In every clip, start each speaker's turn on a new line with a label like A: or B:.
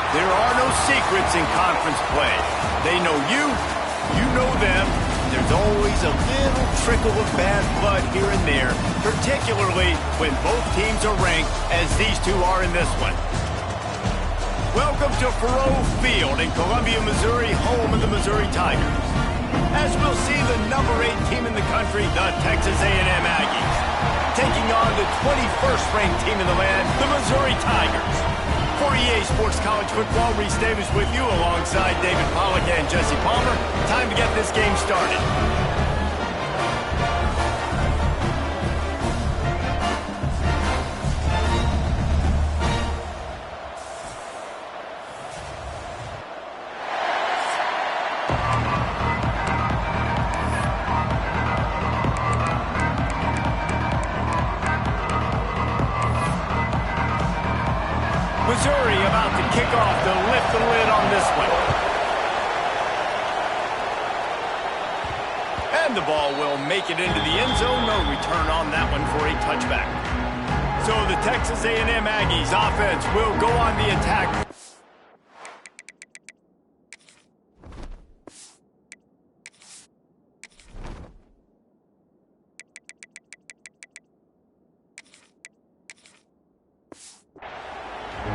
A: There are no secrets in conference play. They know you, you know them. There's always a little trickle of bad blood here and there, particularly when both teams are ranked as these two are in this one. Welcome to Faurot Field in Columbia, Missouri, home of the Missouri Tigers. As we'll see the number 8 team in the country, the Texas A&M Aggies, taking on the 21st ranked team in the land, the Missouri Tigers. For EA Sports College Football, Reese Davis with you alongside David Pollack and Jesse Palmer. Time to get this game started. Missouri about to kick off to lift the lid on this one. And the ball will make it into the end zone. No return on that one for a touchback. So the Texas A&M Aggies offense will go on the attack.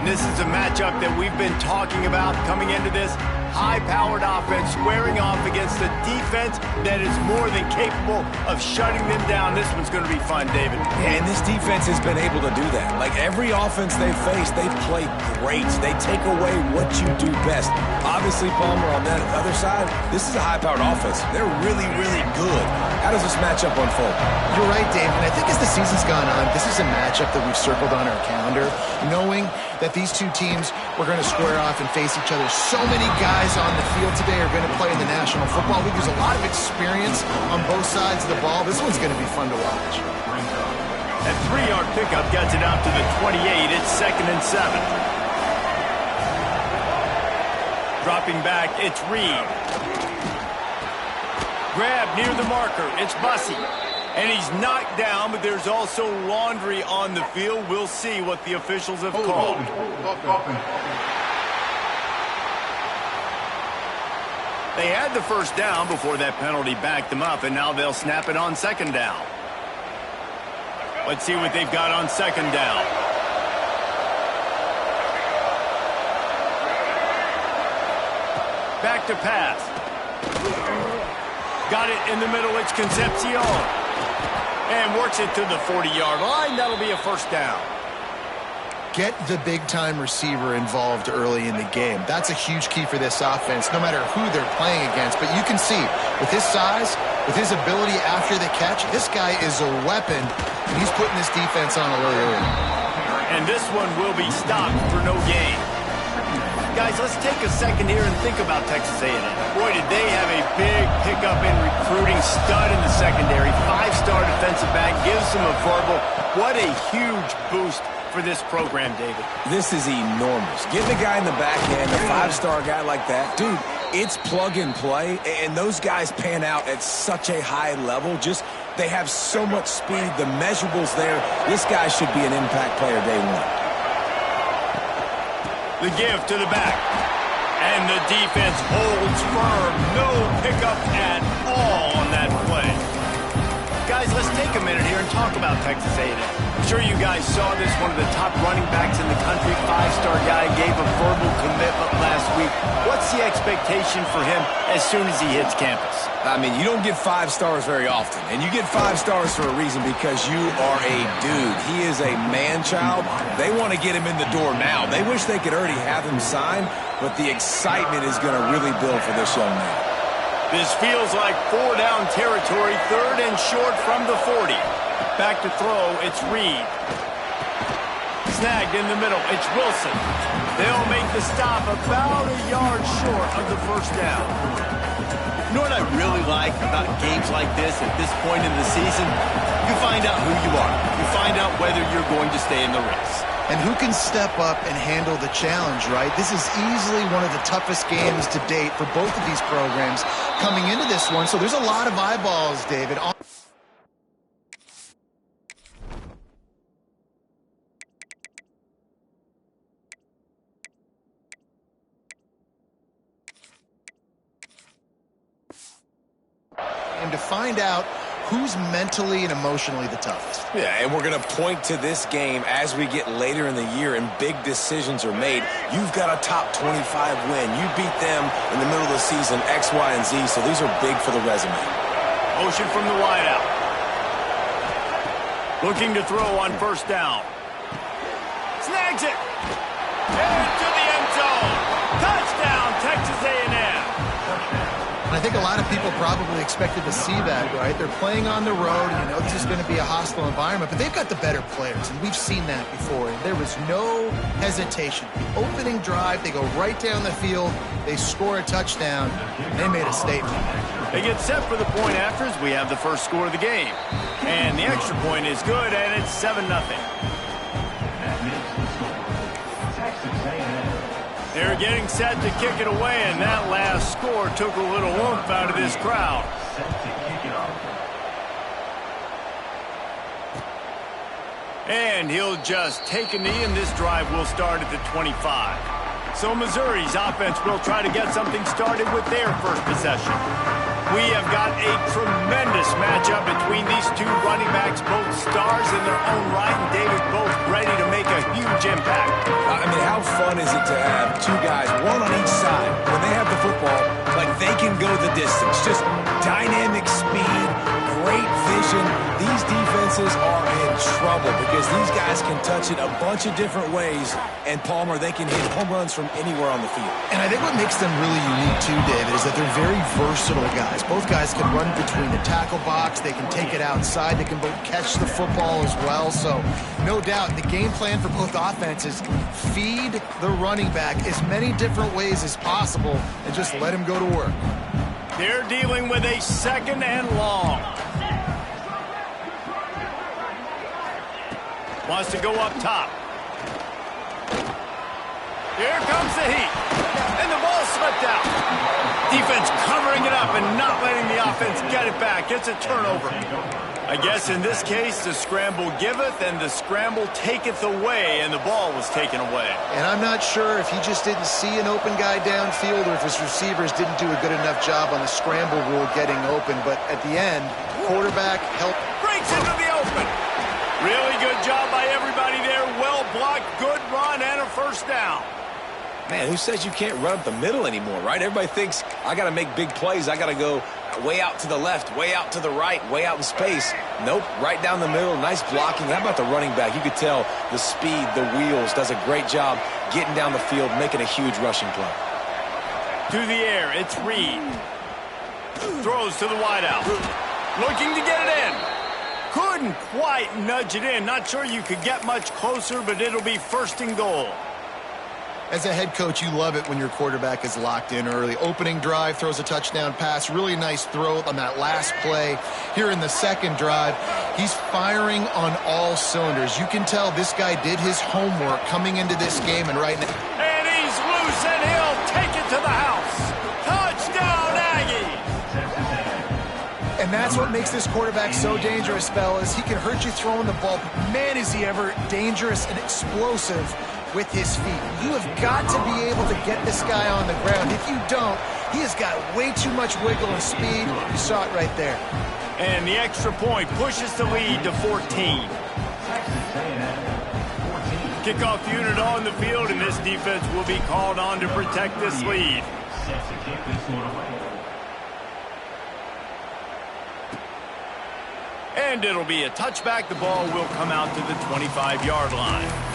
A: This is a matchup that we've been talking about coming into this. High-powered offense squaring off against a defense that is more than capable of shutting them down. This one's going to be fun, David.
B: Yeah, and this defense has been able to do that. Like every offense they've faced, they've played great. They take away what you do best. Obviously, Palmer, on that other side, this is a high-powered offense. They're really, really good. How does this matchup unfold?
C: You're right, Dave, and I think as the season's gone on, this is a matchup that we've circled on our calendar, knowing that these two teams were going to square off and face each other. So many guys on the field today are going to play in the National Football League. There's a lot of experience on both sides of the ball. This one's going to be fun to watch.
A: That 3-yard pickup gets it out to the 28. It's 2nd and 7. Dropping back, it's Reed. Grab near the marker, it's Bussey. And he's knocked down, but there's also laundry on the field. We'll see what the officials have called. They had the first down before that penalty backed them up, and now they'll snap it on 2nd down. Let's see what they've got on 2nd down. Back to pass. Got it in the middle, it's Concepcion. And works it to the 40-yard line. That'll be a first down.
C: Get the big-time receiver involved early in the game. That's a huge key for this offense, no matter who they're playing against. But you can see, with his size, with his ability after the catch, this guy is a weapon, and he's putting this defense on alert early.
A: And this one will be stopped for no gain. Guys, let's take a second here and think about Texas A&M. Boy, did they have a big pickup in recruiting. Stud in the secondary. 5-star defensive back. Gives them a verbal. What a huge boost for this program, David.
B: This is enormous. Getting a guy in the backhand, a 5-star guy like that. Dude, it's plug and play, and those guys pan out at such a high level. Just, they have so much speed. The measurables there. This guy should be an impact player day one.
A: The give to the back. And the defense holds firm. No pickup at all on that play. Guys, let's take a minute here and talk about Texas A&M. I'm sure you guys saw this. One of the top running backs in the country, 5-star guy, gave a verbal commitment last week. What's the expectation for him as soon as he hits campus?
B: I mean, you don't get 5 stars very often. And you get 5 stars for a reason, because you are a dude. He is a man-child. They want to get him in the door now. They wish they could already have him signed, but the excitement is going to really build for this young man.
A: This feels like 4-down territory, 3rd and short from the 40. Back to throw, it's Reed. Snagged in the middle, it's Wilson. They'll make the stop about a yard short of the first down. You know what I really like about games like this at this point in the season? You find out who you are. You find out whether you're going to stay in the race.
C: And who can step up and handle the challenge, right? This is easily one of the toughest games to date for both of these programs coming into this one. So there's a lot of eyeballs, David. to find out who's mentally and emotionally the toughest.
B: Yeah, and we're going to point to this game as we get later in the year and big decisions are made. You've got a top 25 win. You beat them in the middle of the season, X, Y, and Z, so these are big for the resume.
A: Motion from the wideout. Looking to throw on first down. Snags it. Into the end zone. Touchdown, Texas A&M.
C: I think a lot of people probably expected to see that, right? They're playing on the road, and you know this is going to be a hostile environment, but they've got the better players, and we've seen that before. And there was no hesitation. The opening drive, they go right down the field, they score a touchdown, and they made a statement.
A: They get set for the point afters. We have the first score of the game. And the extra point is good, and it's 7-0. They're getting set to kick it away, and that last score took a little oomph out of this crowd. And he'll just take a knee, and this drive will start at the 25. So Missouri's offense will try to get something started with their first possession. We have got a tremendous matchup between these two running backs, both stars in their own right, and David both ready to make a huge impact.
B: I mean, how fun is it to have two guys, one on each side, when they have the football, like they can go the distance. Just dynamic speed, great vision. These defenses are in trouble because these guys can touch it a bunch of different ways, and Palmer, they can hit home runs from anywhere on the field.
C: And I think what makes them really unique too, David, is that they're very versatile guys. Both guys can run between the tackle box. They can take it outside. They can both catch the football as well. So no doubt the game plan for both offenses, feed the running back as many different ways as possible and just let him go to work.
A: They're dealing with a second and long. Wants to go up top. Here comes the heat. And the ball slipped out. Defense covering it up and not letting the offense get it back. It's a turnover. I guess in this case, the scramble giveth and the scramble taketh away, and the ball was taken away.
C: And I'm not sure if he just didn't see an open guy downfield or if his receivers didn't do a good enough job on the scramble rule getting open. But at the end, quarterback helped.
A: Breaks into the open. Really good job by everybody there. Well blocked, good run, and a first down.
B: Man, who says you can't run up the middle anymore, right? Everybody thinks, I got to make big plays. I got to go way out to the left, way out to the right, way out in space. Nope, right down the middle. Nice blocking. How about the running back? You could tell the speed, the wheels, does a great job getting down the field, making a huge rushing play.
A: To the air, it's Reed. Throws to the wideout. Looking to get it in. Couldn't quite nudge it in. Not sure you could get much closer, but it'll be first and goal.
C: As a head coach, you love it when your quarterback is locked in early. Opening drive, throws a touchdown pass. Really nice throw on that last play. Here in the second drive, he's firing on all cylinders. You can tell this guy did his homework coming into this game, and right now.
A: And he's loose, and he'll take it to the house. Touchdown, Aggies!
C: And that's what makes this quarterback so dangerous, fellas. He can hurt you throwing the ball. Man, is he ever dangerous and explosive with his feet. You have got to be able to get this guy on the ground. If you don't, he has got way too much wiggle and speed. You saw it right there.
A: And the extra point pushes the lead to 14. Kickoff unit on the field, and this defense will be called on to protect this lead. And it'll be a touchback. The ball will come out to the 25-yard line.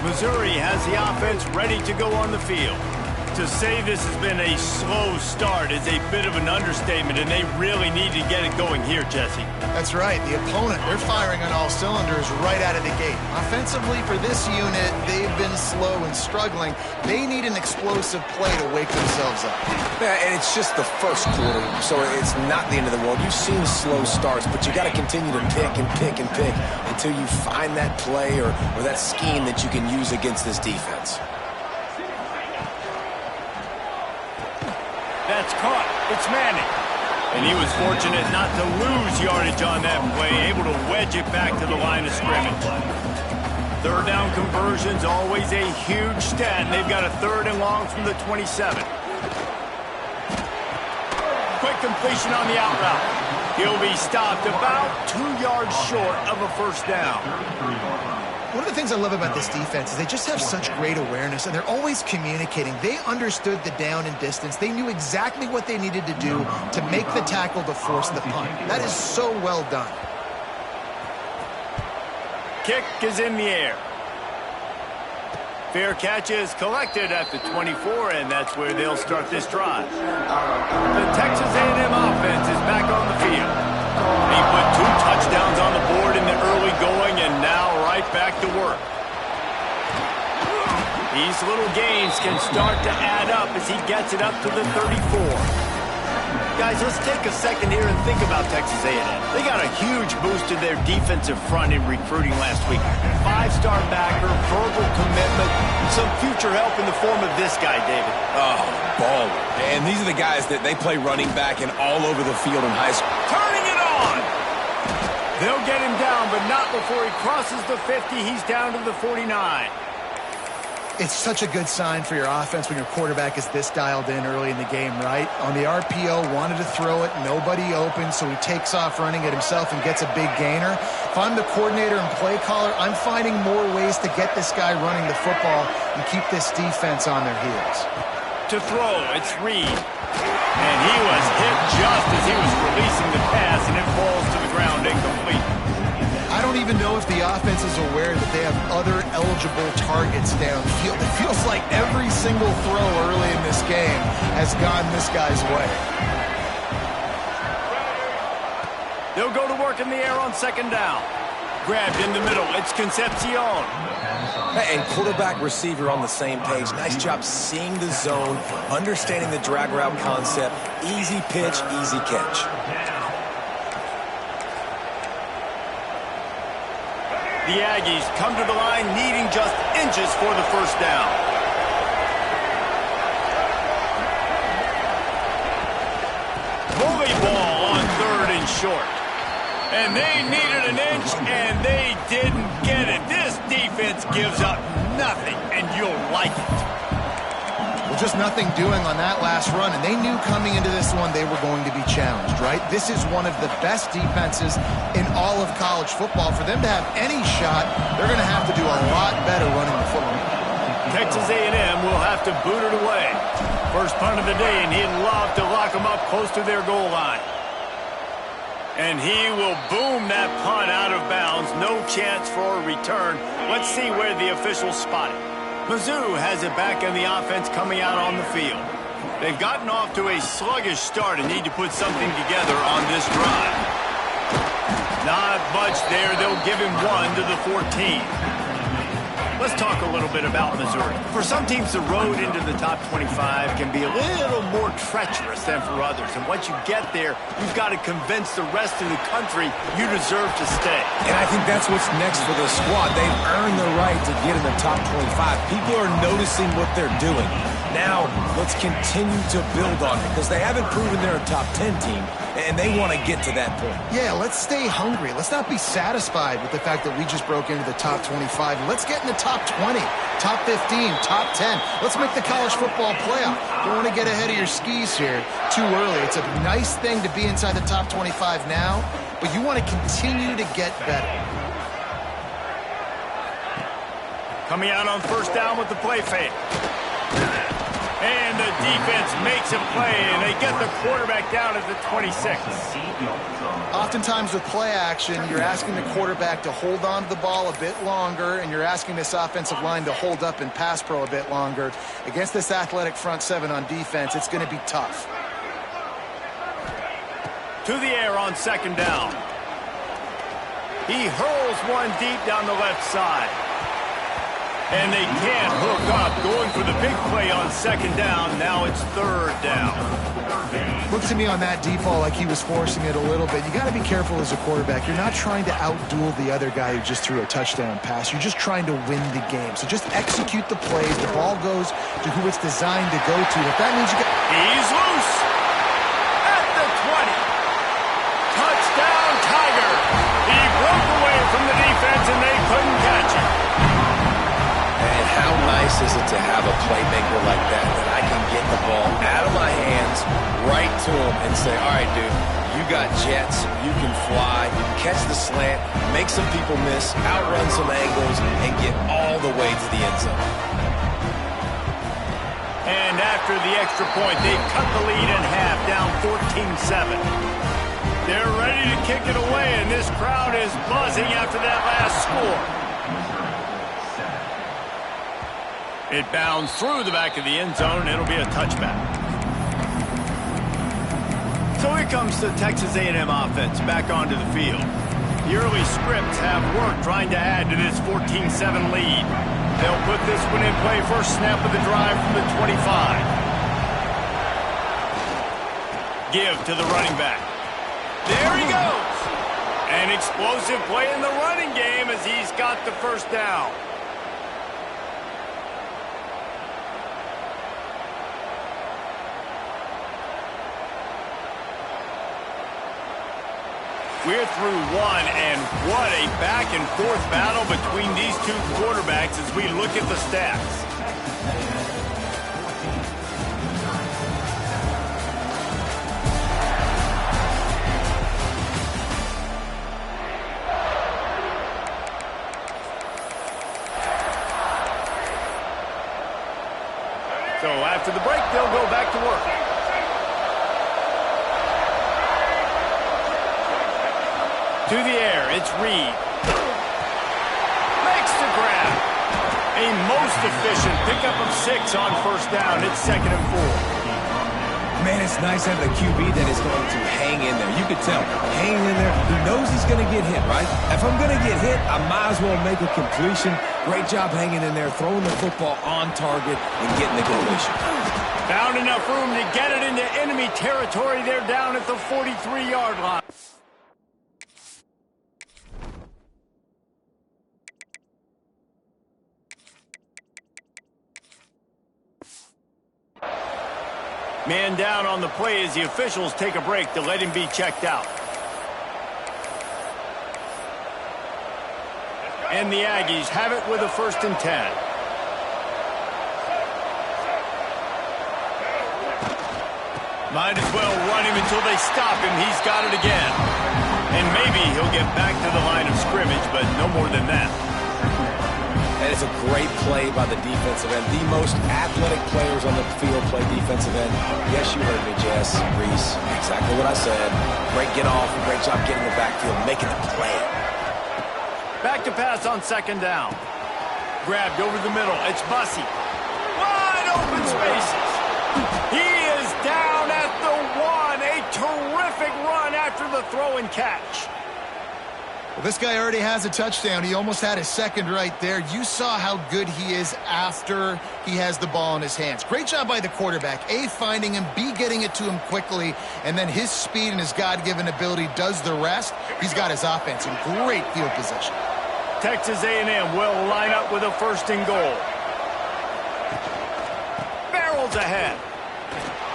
A: Missouri has the offense ready to go on the field. To say this has been a slow start is a bit of an understatement, and they really need to get it going here, Jesse.
C: That's right. The opponent, they're firing on all cylinders right out of the gate. Offensively, for this unit, they've been slow and struggling. They need an explosive play to wake themselves up.
B: Yeah, and it's just the first quarter, so it's not the end of the world. You've seen slow starts, but you got to continue to pick and pick and pick until you find that play or that scheme that you can use against this defense.
A: That's caught. It's Manning. And he was fortunate not to lose yardage on that play, able to wedge it back to the line of scrimmage. Third down conversion's always a huge stat, and they've got a third and long from the 27. Quick that completion on the out route. He'll be stopped about 2 yards short of a first down.
C: One of the things I love about this defense is they just have such great awareness, and they're always communicating. They understood the down and distance. They knew exactly what they needed to do to make the tackle to force the punt. That is so well done.
A: Kick is in the air. Fair catch is collected at the 24, and that's where they'll start this drive. The Texas A&M offense is back on the field. He put 2 touchdowns on the board in the early going, and now right back to work. These little gains can start to add up as he gets it up to the 34. Guys, let's take a second here and think about Texas A&M. They got a huge boost to their defensive front in recruiting last week. 5-star backer, verbal commitment, some future help in the form of this guy, David.
B: Oh, baller. And these are the guys that they play running back and all over the field in high school.
A: Turning it on! They'll get him down, but not before he crosses the 50. He's down to the 49.
C: It's such a good sign for your offense when your quarterback is this dialed in early in the game, right? On the RPO, wanted to throw it, nobody open, so he takes off running it himself and gets a big gainer. If I'm the coordinator and play caller, I'm finding more ways to get this guy running the football and keep this defense on their heels.
A: To throw, it's Reed. And he was hit just as he was releasing the pass, and it falls to the ground incomplete.
C: I don't even know if the offense is aware that they have other eligible targets downfield. It feels like every single throw early in this game has gone this guy's way.
A: They'll go to work in the air on second down. Grabbed in the middle. It's Concepcion.
B: And quarterback receiver on the same page. Nice job seeing the zone, understanding the drag route concept. Easy pitch, easy catch.
A: The Aggies come to the line needing just inches for the first down. Bully ball on 3rd and short. And they needed an inch, and they didn't get it. This defense gives up nothing, and you'll like it.
C: Well, just nothing doing on that last run, and they knew coming into this one they were going to be challenged, right? This is one of the best defenses in all of college football. For them to have any shot, they're going to have to do a lot better running the football.
A: Texas A&M will have to boot it away. First punt of the day, and he'd love to lock them up close to their goal line. And he will boom that punt out of bounds. No chance for a return. Let's see where the officials spot it. Mizzou has it back in the offense coming out on the field. They've gotten off to a sluggish start and need to put something together on this drive. Not much there. They'll give him 1 to the 14. Let's talk a little bit about Missouri. For some teams, the road into the top 25 can be a little more treacherous than for others. And once you get there, you've got to convince the rest of the country you deserve to stay.
B: And I think that's what's next for the squad. They've earned the right to get in the top 25. People are noticing what they're doing. Now, let's continue to build on it because they haven't proven they're a top 10 team, and they want to get to that point.
C: Yeah, let's stay hungry. Let's not be satisfied with the fact that we just broke into the top 25. Let's get in the top 20, top 15, top 10. Let's make the college football playoff. Don't want to get ahead of your skis here too early. It's a nice thing to be inside the top 25 now, but you want to continue to get better.
A: Coming out on first down with the play fake. And the defense makes a play, and they get the quarterback down at the 26.
C: Oftentimes with play action, you're asking the quarterback to hold on to the ball a bit longer, and you're asking this offensive line to hold up in pass pro a bit longer. Against this athletic front seven on defense, it's going to be tough.
A: To the air on second down. He hurls one deep down the left side. And they can't hook up, going for the big play on second down. Now it's third down.
C: Looked to me on that deep ball like he was forcing it a little bit. You got to be careful as a quarterback. You're not trying to outduel the other guy who just threw a touchdown pass. You're just trying to win the game. So just execute the plays. The ball goes to who it's designed to go to. If that means you got...
A: He's loose at the 20. Touchdown, Tiger. He broke away from the defense, and they couldn't catch him.
B: And how nice is it to have a playmaker like that I can get the ball out of my hands right to him and say, all right, dude, you got jets, you can fly, catch the slant, make some people miss, outrun some angles, and get all the way to the end zone.
A: And after the extra point, they've cut the lead in half, down 14-7. They're ready to kick it away, and this crowd is buzzing after that last score. It bounds through the back of the end zone, and it'll be a touchback. So here comes the Texas A&M offense back onto the field. The early scripts have worked trying to add to this 14-7 lead. They'll put this one in play first snap of the drive from the 25. Give to the running back. There he goes. An explosive play in the running game as he's got the first down. We're through one, and what a back-and-forth battle between these two quarterbacks as we look at the stats. So after the break, they'll go back to work. To the air, it's Reed. Makes the grab. A most efficient pickup of 6 on first down. It's 2nd and 4.
B: Man, it's nice having a QB that is going to hang in there. You could tell, hanging in there. He knows he's going to get hit, right? If I'm going to get hit, I might as well make a completion. Great job hanging in there, throwing the football on target and getting the completion.
A: Found enough room to get it into enemy territory. They're down at the 43-yard line. Man down on the play as the officials take a break to let him be checked out. And the Aggies have it with a 1st and 10. Might as well run him until they stop him. He's got it again. And maybe he'll get back to the line of scrimmage, but no more than that.
B: And it's a great play by the defensive end. The most athletic players on the field play defensive end. Yes, you heard me, Jess, Reese. Exactly what I said. Great get off. Great job getting the backfield, making the play.
A: Back to pass on 2nd down. Grabbed over the middle. It's Bussey. Wide open spaces. He is down at the 1. A terrific run after the throw and catch.
C: Well, this guy already has a touchdown. He almost had his 2nd right there. You saw how good he is after he has the ball in his hands. Great job by the quarterback. A, finding him, B, getting it to him quickly, and then his speed and his God-given ability does the rest. He's got his offense in great field position.
A: Texas A&M will line up with a 1st and goal. Barrels ahead.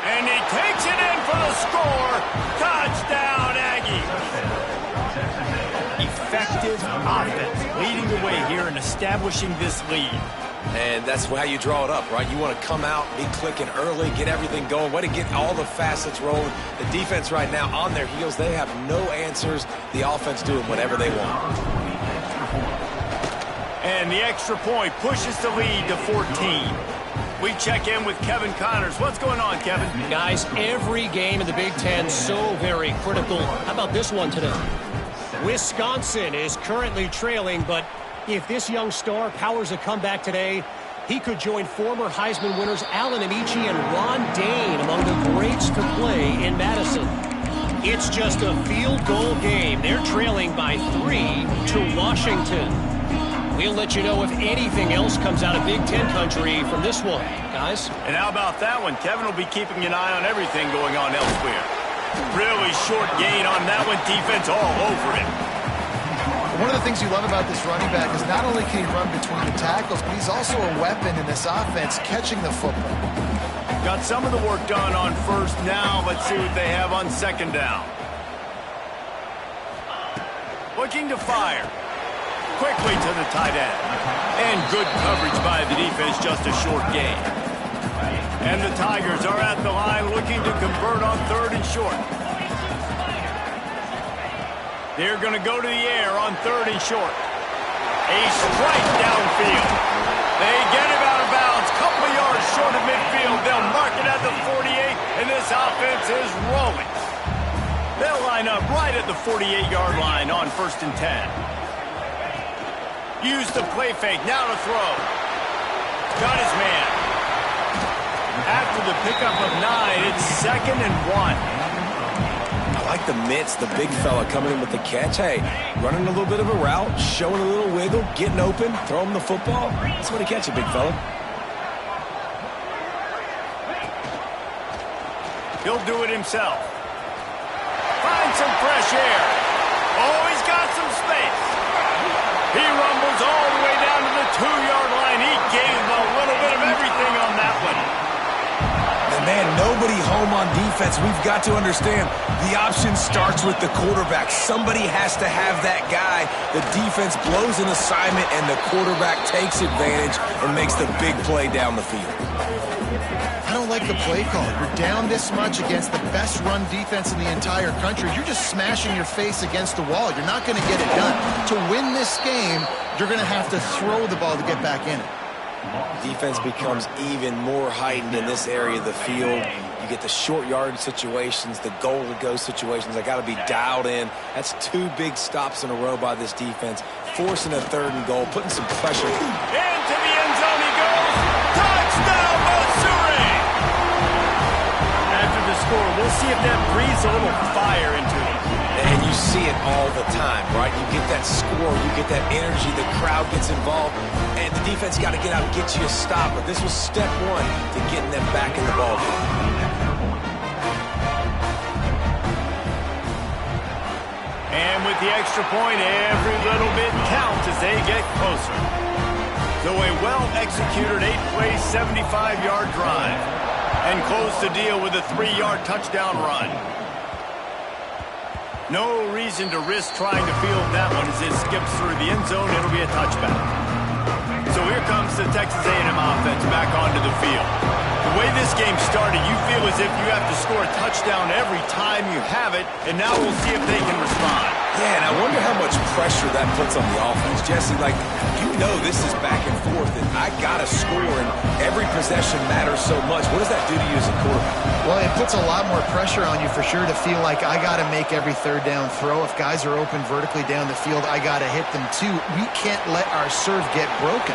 A: And he takes it in for the score. Touchdown, Aggies. Effective offense leading the way here and establishing this lead.
B: And that's how you draw it up, right? You want to come out, be clicking early, get everything going, way to get all the facets rolling. The defense right now on their heels, they have no answers. The offense doing whatever they want.
A: And the extra point pushes the lead to 14. We check in with Kevin Connors. What's going on, Kevin?
D: Guys, every game in the Big Ten so very critical. How about this one today? Wisconsin is currently trailing, but if this young star powers a comeback today, he could join former Heisman winners Allen Amici and Ron Dane among the greats to play in Madison. It's just a field goal game. They're trailing by 3 to Washington. We'll let you know if anything else comes out of Big Ten country from this one, guys.
A: And how about that one? Kevin will be keeping an eye on everything going on elsewhere. Really short gain on that one. Defense all over it.
C: One of the things you love about this running back is not only can he run between the tackles, but he's also a weapon in this offense, catching the football.
A: Got some of the work done on 1st. Now let's see what they have on 2nd down. Looking to fire. Quickly to the tight end. And good coverage by the defense, just a short gain. And the Tigers are at the line looking to convert on 3rd and short. They're going to go to the air on 3rd and short. A strike downfield. They get him out of bounds. Couple of yards short of midfield. They'll mark it at the 48, and this offense is rolling. They'll line up right at the 48-yard line on 1st and 10. Use the play fake. Now to throw. Got his man. After the pickup of 9, it's 2nd and 1.
B: I like the mitts, the big fella coming in with the catch. Hey, running a little bit of a route, showing a little wiggle, getting open, throw him the football. That's what he catch it, big fella.
A: He'll do it himself. Find some fresh air. Oh, he's got some space. He rumbles all the way down to the 2-yard line. He gave him a little bit of everything on that one.
B: And man, nobody home on defense. We've got to understand the option starts with the quarterback. Somebody has to have that guy. The defense blows an assignment, and the quarterback takes advantage and makes the big play down the field.
C: I don't like the play call. You're down this much against the best run defense in the entire country. You're just smashing your face against the wall. You're not going to get it done. To win this game, you're going to have to throw the ball to get back in it.
B: Defense becomes even more heightened in this area of the field. You get the short yardage situations, the goal-to-go situations. They got to be dialed in. That's 2 big stops in a row by this defense, forcing a 3rd and goal, putting some pressure.
A: Into the end zone he goes. Touchdown, Missouri! After the score, we'll see if that breathes a little fire into it.
B: And you see it all the time, right? You get that score, you get that energy, the crowd gets involved, and the defense got to get out and get you a stop. But this was step 1 to getting them back in the ballgame.
A: And with the extra point, every little bit counts as they get closer. So a well-executed 8-play, 75-yard drive. And close the deal with a 3-yard touchdown run. No reason to risk trying to field that one as it skips through the end zone. It'll be a touchback. So here comes the Texas A&M offense back onto the field. The way this game started, you feel as if you have to score a touchdown every time you have it, and now we'll see if they can respond.
B: Yeah, and I wonder how much pressure that puts on the offense. Jesse, like, you know this is back and forth, and I got to score, and every possession matters so much. What does that do to you as a quarterback?
C: Well, it puts a lot more pressure on you for sure to feel like I got to make every 3rd down throw. If guys are open vertically down the field, I got to hit them too. We can't let our serve get broken.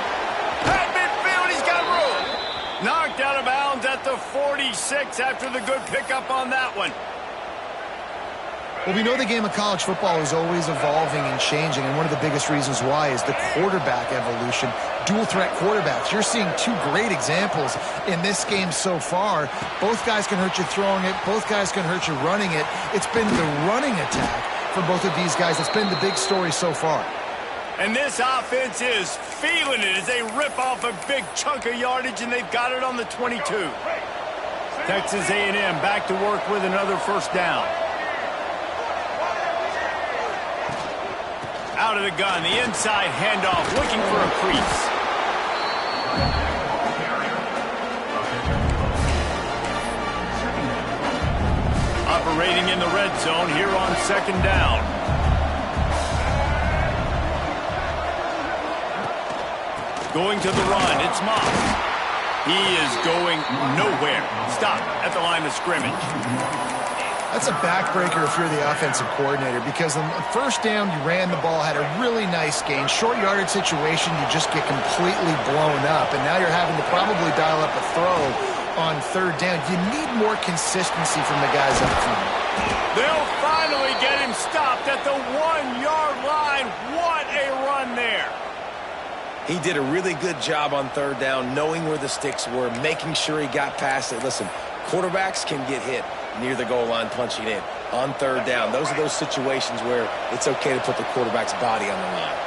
A: At midfield, he's got room. Knocked out of bounds at the 46 after the good pickup on that one.
C: Well, we know the game of college football is always evolving and changing, and one of the biggest reasons why is the quarterback evolution. Dual-threat quarterbacks. You're seeing 2 great examples in this game so far. Both guys can hurt you throwing it. Both guys can hurt you running it. It's been the running attack for both of these guys that's been the big story so far.
A: And this offense is feeling it as they rip off a big chunk of yardage, and they've got it on the 22. Texas A&M back to work with another 1st down. Out of the gun, the inside handoff, looking for a crease. Operating in the red zone here on 2nd down. Going to the run, it's Moss. He is going nowhere. Stop at the line of scrimmage.
C: That's a backbreaker if you're the offensive coordinator, because on the 1st down, you ran the ball, had a really nice gain. Short yardage situation, you just get completely blown up, and now you're having to probably dial up a throw on 3rd down. You need more consistency from the guys up front.
A: They'll finally get him stopped at the 1-yard line. What a run there.
B: He did a really good job on 3rd down, knowing where the sticks were, making sure he got past it. Listen, quarterbacks can get hit near the goal line punching in. On 3rd down, those are those situations where it's okay to put the quarterback's body on the line.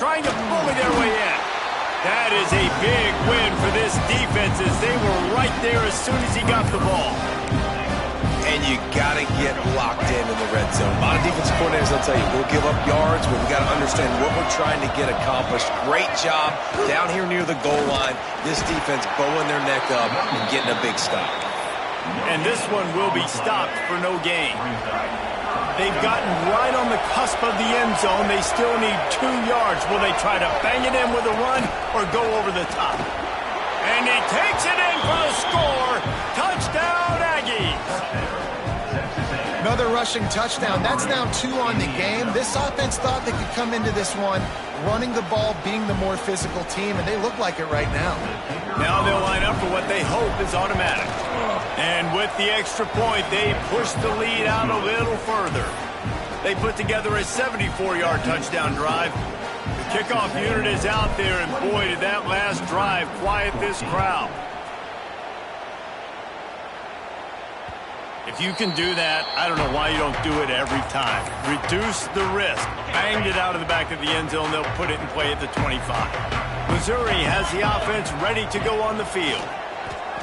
A: Trying to bully their way in. That is a big win for this defense as they were right there as soon as he got the ball.
B: And and you got to get locked in the red zone. A lot of defensive coordinators will tell you, we'll give up yards, but we got to understand what we're trying to get accomplished. Great job down here near the goal line. This defense bowing their neck up and getting a big stop.
A: And this one will be stopped for no gain. They've gotten right on the cusp of the end zone. They still need 2 yards. Will they try to bang it in with a run or go over the top? And he takes it in for the score. Touchdown, Aggies.
C: Another rushing touchdown. That's now 2 on the game. This offense thought they could come into this one running the ball, being the more physical team, and they look like it right now.
A: Now they'll line up for what they hope is automatic. And with the extra point, they push the lead out a little further. They put together a 74-yard touchdown drive. The kickoff unit is out there, and boy, did that last drive quiet this crowd. If you can do that, I don't know why you don't do it every time. Reduce the risk. Banged it out of the back of the end zone. They'll put it in play at the 25. Missouri has the offense ready to go on the field.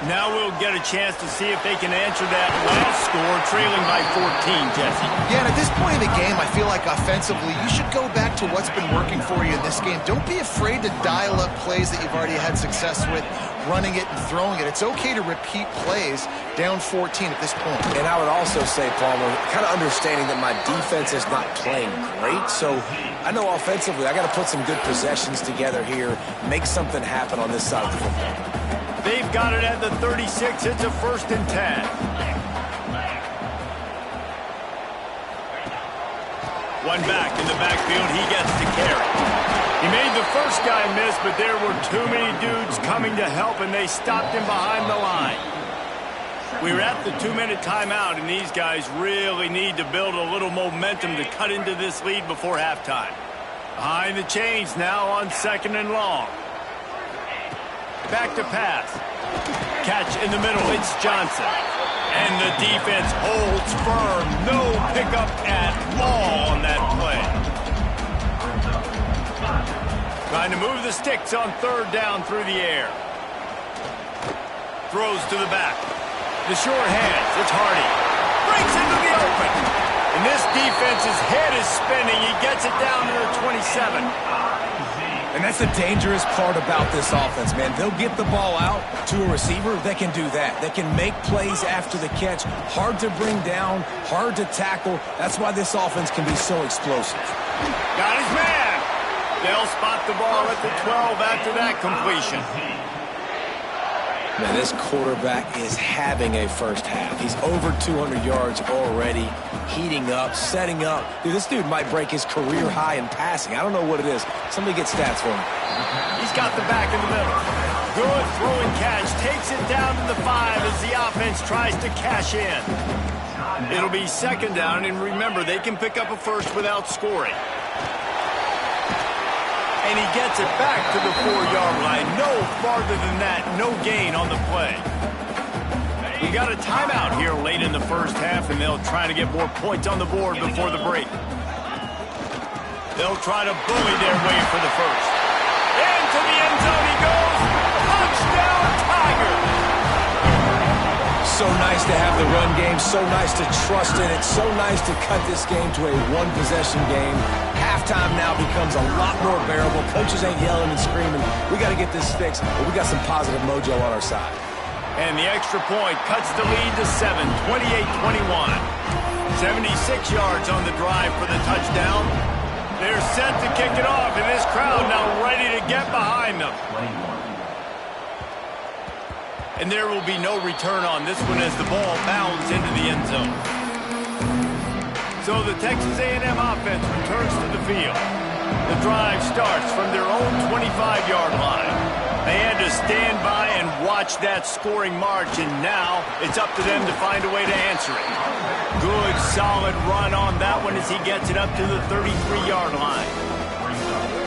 A: Now we'll get a chance to see if they can answer that last score, trailing by 14, Jesse.
C: Yeah, and at this point in the game, I feel like offensively, you should go back to what's been working for you in this game. Don't be afraid to dial up plays that you've already had success with, running it and throwing it. It's okay to repeat plays down 14 at this point.
B: And I would also say, Palmer, kind of understanding that my defense is not playing great, so I know offensively I got to put some good possessions together here, make something happen on this side of the football.
A: They've got it at the 36. It's a 1st and 10. One back in the backfield. He gets to carry. He made the first guy miss, but there were too many dudes coming to help, and they stopped him behind the line. We're at the 2-minute timeout, and these guys really need to build a little momentum to cut into this lead before halftime. Behind the chains now on 2nd and long. Back to pass. Catch in the middle. It's Johnson. And the defense holds firm. No pickup at all on that play. Trying to move the sticks on 3rd down through the air. Throws to the back. The short hands. It's Hardy. Breaks into the open. And this defense's head is spinning. He gets it down to the 27.
B: And that's the dangerous part about this offense, man. They'll get the ball out to a receiver. They can do that. They can make plays after the catch. Hard to bring down, hard to tackle. That's why this offense can be so explosive.
A: Got his man. They'll spot the ball at the 12 after that completion.
B: Man, this quarterback is having a first half. He's over 200 yards already, heating up, setting up. Dude, this dude might break his career high in passing. I don't know what it is. Somebody get stats for him.
A: He's got the back in the middle. Good throwing catch. Takes it down to the 5 as the offense tries to cash in. It'll be 2nd down, and remember, they can pick up a first without scoring. And he gets it back to the 4-yard line. No farther than that. No gain on the play. We got a timeout here late in the first half, and they'll try to get more points on the board before the break. They'll try to bully their way for the first. Into the end zone he goes. Touchdown, Tiger!
B: So nice to have the run game. So nice to trust in it. So nice to cut this game to a one-possession game. Halftime now becomes a lot more bearable. Coaches ain't yelling and screaming. We got to get this fixed, but we got some positive mojo on our side.
A: And the extra point cuts the lead to 7, 28-21. 76 yards on the drive for the touchdown. They're set to kick it off, and this crowd now ready to get behind them. And there will be no return on this one as the ball bounds into the end zone. So the Texas A&M offense returns to the field. The drive starts from their own 25-yard line. They had to stand by and watch that scoring march, and now it's up to them to find a way to answer it. Good, solid run on that one as he gets it up to the 33-yard line.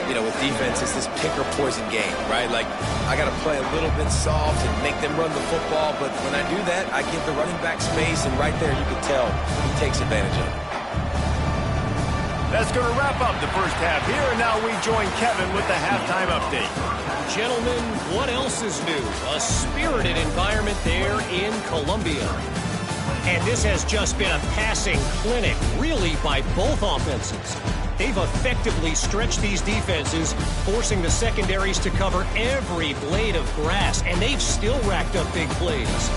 B: You know, with defense, it's this pick or poison game, right? Like, I got to play a little bit soft and make them run the football, but when I do that, I give the running back space, and right there you can tell he takes advantage of it.
A: That's going to wrap up the first half here, and now we join Kevin with the halftime update.
D: Gentlemen, what else is new? A spirited environment there in Columbia. And this has just been a passing clinic, really, by both offenses. They've effectively stretched these defenses, forcing the secondaries to cover every blade of grass, and they've still racked up big plays.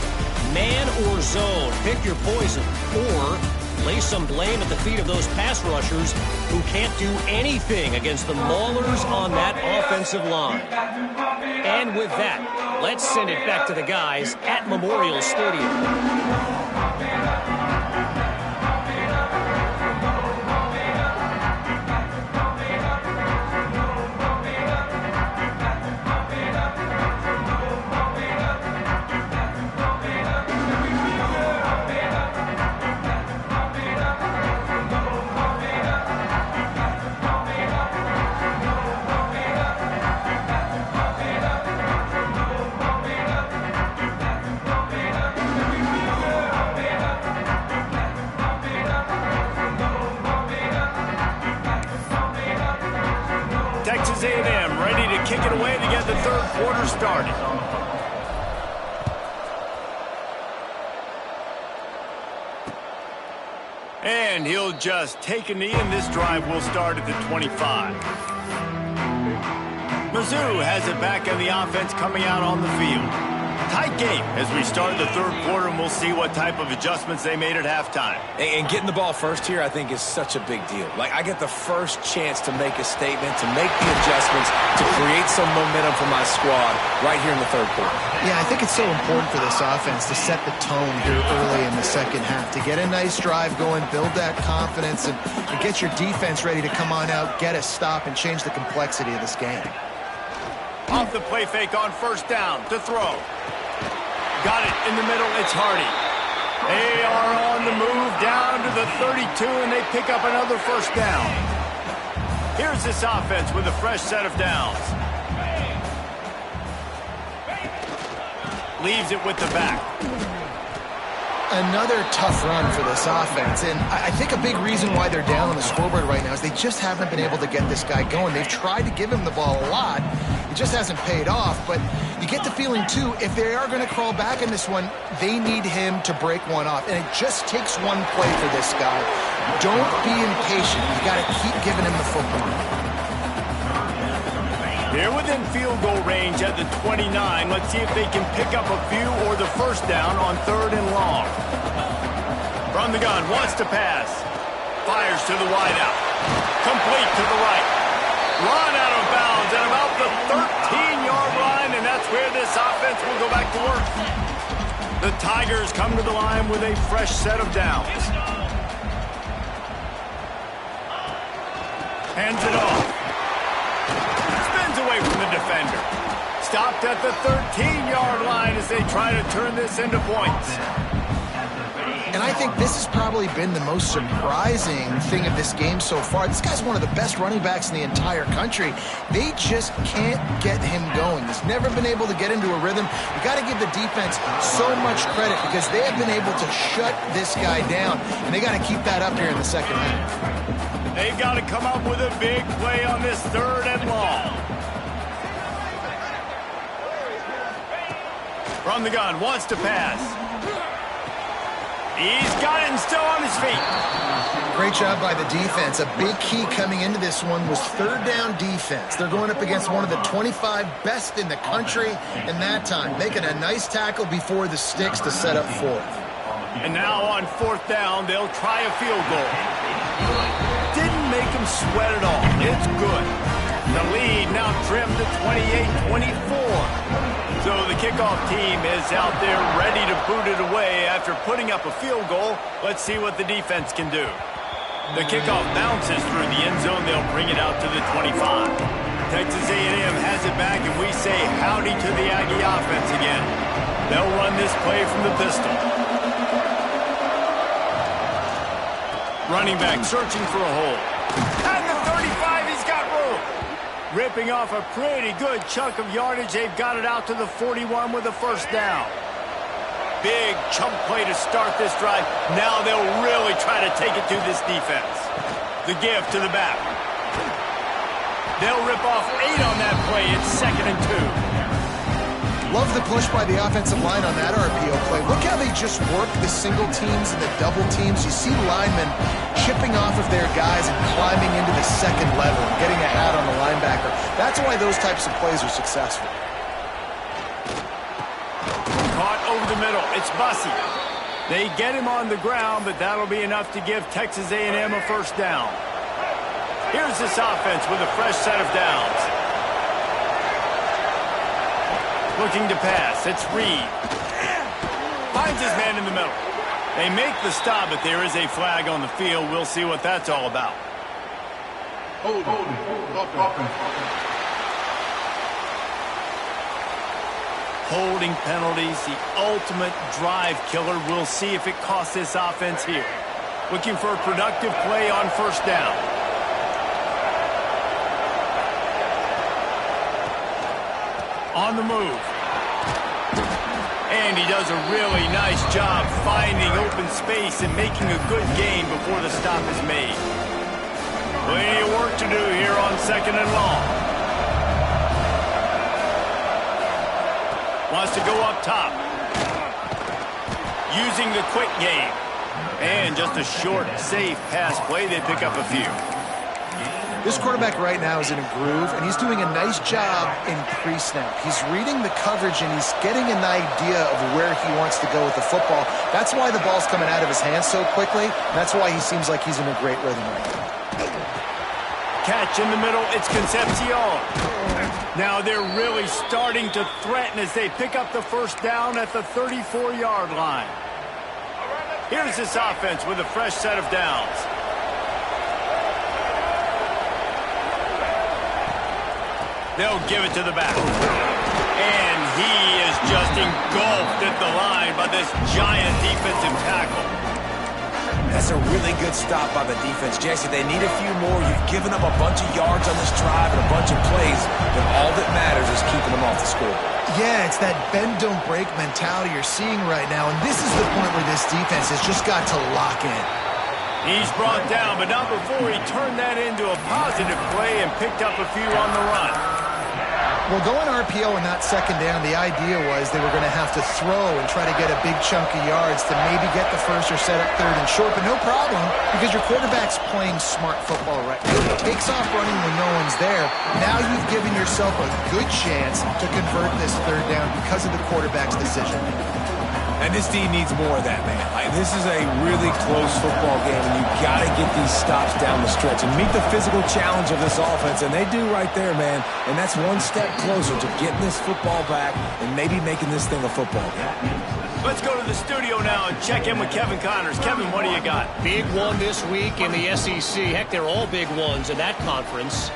D: Man or zone, pick your poison, or lay some blame at the feet of those pass rushers who can't do anything against the maulers on that offensive line. And with that, let's send it back to the guys at Memorial Stadium.
A: Texas A&M ready to kick it away to get the third quarter started. And he'll just take a knee, and this drive will start at the 25. Mizzou has it back on the offense coming out on the field. Tight game as we start the third quarter, and we'll see what type of adjustments they made at halftime.
B: And getting the ball first here, I think, is such a big deal. Like, I get the first chance to make a statement, to make the adjustments, to create some momentum for my squad right here in the third quarter.
C: Yeah, I think it's so important for this offense to set the tone here early in the second half, to get a nice drive going, build that confidence, and get your defense ready to come on out, get a stop, and change the complexity of this game.
A: Off the play fake on first down to throw. Got it in the middle. It's Hardy. They are on the move down to the 32, and they pick up another first down. Here's this offense with a fresh set of downs. Leaves it with the back.
C: Another tough run for this offense, and I think a big reason why they're down on the scoreboard right now is they just haven't been able to get this guy going. They've tried to give him the ball a lot. It just hasn't paid off, but you get the feeling, too, if they are going to crawl back in this one, they need him to break one off, and it just takes one play for this guy. Don't be impatient. You got to keep giving him the football.
A: They're within field goal range at the 29. Let's see if they can pick up a few or the first down on third and long. From the gun, wants to pass. Fires to the wideout. Complete to the right. Run out of bounds at about the 13-yard line, and that's where this offense will go back to work. The Tigers come to the line with a fresh set of downs. Hands it off. Away from the defender. Stopped at the 13-yard line as they try to turn this into points.
C: And I think this has probably been the most surprising thing of this game so far. This guy's one of the best running backs in the entire country. They just can't get him going. He's never been able to get into a rhythm. You got to give the defense so much credit because they have been able to shut this guy down, and they got to keep that up here in the second half.
A: They've got to come up with a big play on this third and long. From the gun, wants to pass. He's got it and still on his feet.
C: Great job by the defense. A big key coming into this one was third down defense. They're going up against one of the 25 best in the country in that time, making a nice tackle before the sticks to set up fourth.
A: And now on fourth down, they'll try a field goal. Didn't make him sweat at all. It's good. The lead now trimmed to 28-24. So the kickoff team is out there ready to boot it away after putting up a field goal. Let's see what the defense can do. The kickoff bounces through the end zone. They'll bring it out to the 25. Texas A&M has it back, and we say howdy to the Aggie offense again. They'll run this play from the pistol. Running back searching for a hole. At the 35, he's got room. Ripping off a pretty good chunk of yardage. They've got it out to the 41 with a first down. Big chunk play to start this drive. Now they'll really try to take it to this defense. The give to the back. They'll rip off 8 on that play. It's 2nd and 2.
C: Love the push by the offensive line on that RPO play. Look how they just work the single teams and the double teams. You see linemen chipping off of their guys and climbing into the second level and getting a hat on the linebacker. That's why those types of plays are successful.
A: Caught over the middle. It's Bussey. They get him on the ground, but that'll be enough to give Texas A&M a first down. Here's this offense with a fresh set of downs. Looking to pass. It's Reed. Finds his man in the middle. They make the stop, but there is a flag on the field. We'll see what that's all about. Holding penalties, the ultimate drive killer. We'll see if it costs this offense here. Looking for a productive play on first down. On the move. And he does a really nice job finding open space and making a good gain before the stop is made. Plenty of work to do here on second and long. Wants to go up top. Using the quick game. And just a short, safe pass play. They pick up a few.
C: This quarterback right now is in a groove, and he's doing a nice job in pre-snap. He's reading the coverage, and he's getting an idea of where he wants to go with the football. That's why the ball's coming out of his hands so quickly. That's why he seems like he's in a great rhythm right now.
A: Catch in the middle. It's Concepcion. Now they're really starting to threaten as they pick up the first down at the 34-yard line. Here's this offense with a fresh set of downs. They'll give it to the back. And he is just engulfed at the line by this giant defensive tackle.
B: That's a really good stop by the defense, Jesse. They need a few more. You've given up a bunch of yards on this drive and a bunch of plays, but all that matters is keeping them off the score.
C: Yeah, it's that bend, don't break mentality you're seeing right now, and this is the point where this defense has just got to lock in.
A: He's brought down, but not before he turned that into a positive play and picked up a few on the run.
C: Well, going RPO in that second down, the idea was they were going to have to throw and try to get a big chunk of yards to maybe get the first or set up third and short, but no problem because your quarterback's playing smart football right now. He takes off running when no one's there. Now you've given yourself a good chance to convert this third down because of the quarterback's decision.
B: And this team needs more of that, man. This is a really close football game, and you've got to get these stops down the stretch and meet the physical challenge of this offense, and they do right there, man. And that's one step closer to getting this football back and maybe making this thing a football game.
A: Let's go to the studio now and check in with Kevin Connors. Kevin, what do you got?
D: Big one this week in the SEC. Heck, they're all big ones in that conference.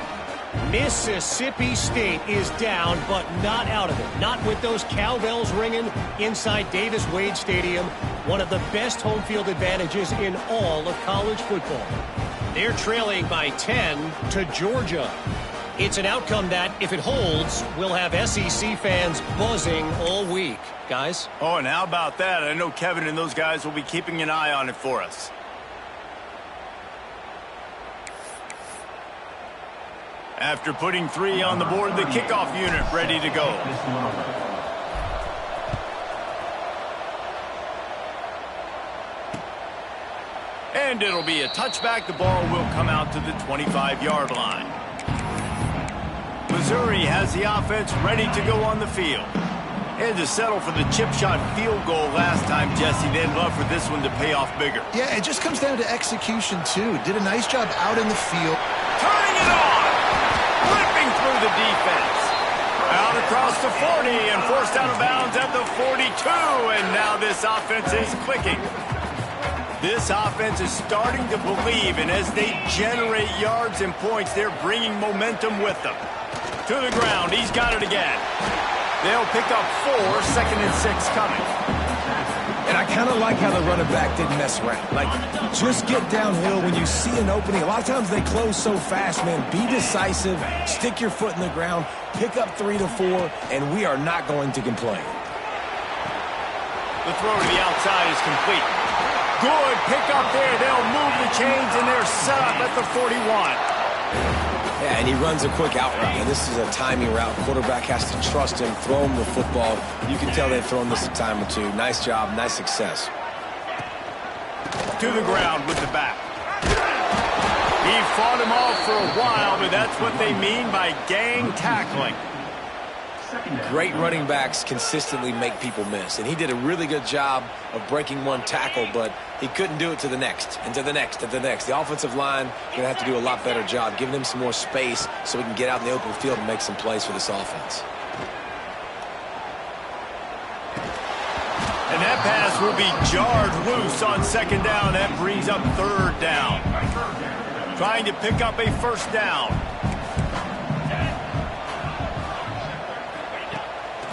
D: Mississippi State is down, but not out of it. Not with those cowbells ringing inside Davis-Wade Stadium, one of the best home field advantages in all of college football. They're trailing by 10 to Georgia. It's an outcome that, if it holds, will have SEC fans buzzing all week. Guys?
A: Oh, and how about that? I know Kevin and those guys will be keeping an eye on it for us. After putting 3 on the board, the kickoff unit ready to go. And it'll be a touchback. The ball will come out to the 25-yard line. Missouri has the offense ready to go on the field. And to settle for the chip shot field goal last time, Jesse, they'd love for this one to pay off bigger.
C: Yeah, it just comes down to execution, too. Did a nice job out in the field.
A: Turning it on! Ripping through the defense. Out across the 40 and forced out of bounds at the 42. And now this offense is clicking. This offense is starting to believe, and as they generate yards and points, they're bringing momentum with them. To the ground. He's got it again. They'll pick up 4, 2nd and 6 coming.
B: And I kind of like how the running back didn't mess around. Just get downhill when you see an opening. A lot of times they close so fast, man. Be decisive, stick your foot in the ground, pick up 3 to 4, and we are not going to complain.
A: The throw to the outside is complete. Good pick up there. They'll move the chains, and they're set up at the 41.
B: Yeah, and he runs a quick out route, and this is a timing route. Quarterback has to trust him, throw him the football. You can tell they've thrown this a time or two. Nice job, nice success.
A: To the ground with the back. He fought him off for a while, but that's what they mean by gang tackling.
B: Great running backs consistently make people miss, and he did a really good job of breaking one tackle, but he couldn't do it to the next, and to the next, and to the next. The offensive line going to have to do a lot better job, giving him some more space so he can get out in the open field and make some plays for this offense.
A: And that pass will be jarred loose on second down. That brings up third down. Trying to pick up a first down.